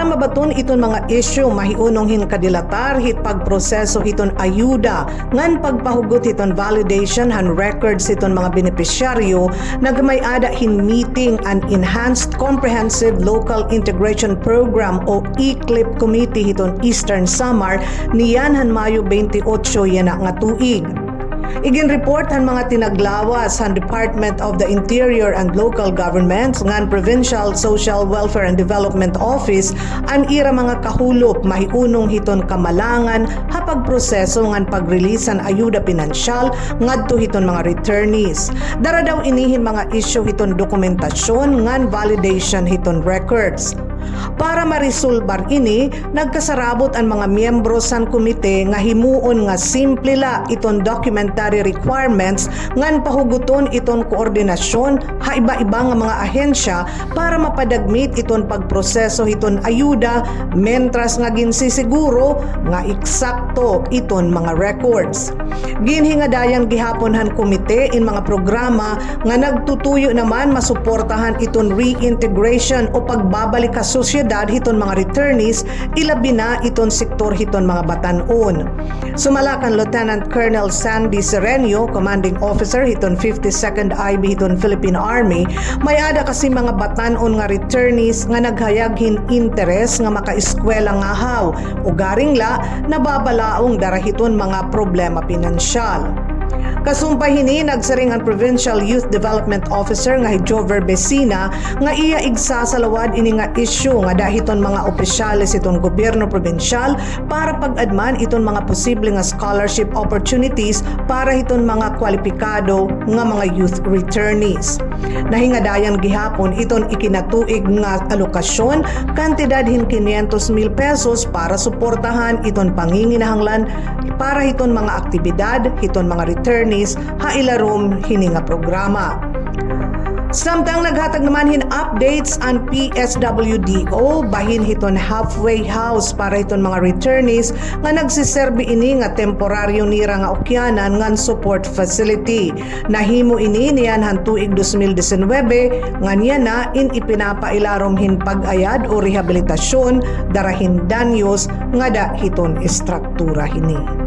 mabaton iton mga isyu mahiunong hin kadilatar hit pagproseso hiton ayuda ngan pagpahugot hiton validation han records hiton mga benepisyaryo nagmayada hin meeting an Enhanced Comprehensive Local Integration Program o ECLIP Committee hiton Eastern Samar niyan han Mayo 28 yana nga tuig. Igin report han mga tinaglawas han Department of the Interior and Local Governments ngan Provincial Social Welfare and Development Office an ira mga kahulop mahiunong hiton kamalangan hapag proseso ngan pagrelisan ayuda pinansyal ngadto hiton mga returnees. Dara daw inihin mga isyu hiton dokumentasyon ngan validation hiton records. Para marisolbar ini, nagkasarabot ang mga miyembro san komite nga himuon nga simple la iton documentary requirements ngan pahuguton iton koordinasyon ha iba-iba nga mga ahensya para mapadagmit iton pagproseso iton ayuda mentras nga ginsisiguro nga eksakto iton mga records. Ginhingadayan gihapon han komite in mga programa nga nagtutuyo naman masuportahan iton reintegration o pagbabalik ka sosyedad hiton mga returnees ilabi na iton sektor hiton mga batan-on. Sumalakan Lieutenant Colonel Sandy Serenio, Commanding Officer hiton 52nd IB hiton Philippine Army, may ada kasi mga batan-on nga returnees nga naghayag hin interes nga makaeskwela nga haw o garingla nababalaong darahiton mga problema pinansyal. Kasumpay hini nagsaring ang Provincial Youth Development Officer nga si Jover Besina nga iya igsasalawad ini nga isyu nga dahiton mga opisyales iton gobyerno probinsyal para pag-adman iton mga posible nga scholarship opportunities para iton mga kwalipikado nga mga youth returnees. Nahingadayan gihapon iton ikinatuig nga alokasyon kantidad hin 500,000 pesos para suportahan iton panginginahanglan para hiton mga aktibidad hiton mga returnees ha ilarom hininga programa. Samtang naghatag naman hin updates ang PSWDO bahin hiton halfway house para hiton mga returnees nga nagsiserbi ini nga temporaryo nira nga okyanan ngan support facility. Nahimo ini niyan han tuig 2019 nga niya na in ipinapailarom hin pag-ayad o rehabilitasyon darahin danyos nga da hiton istruktura hini.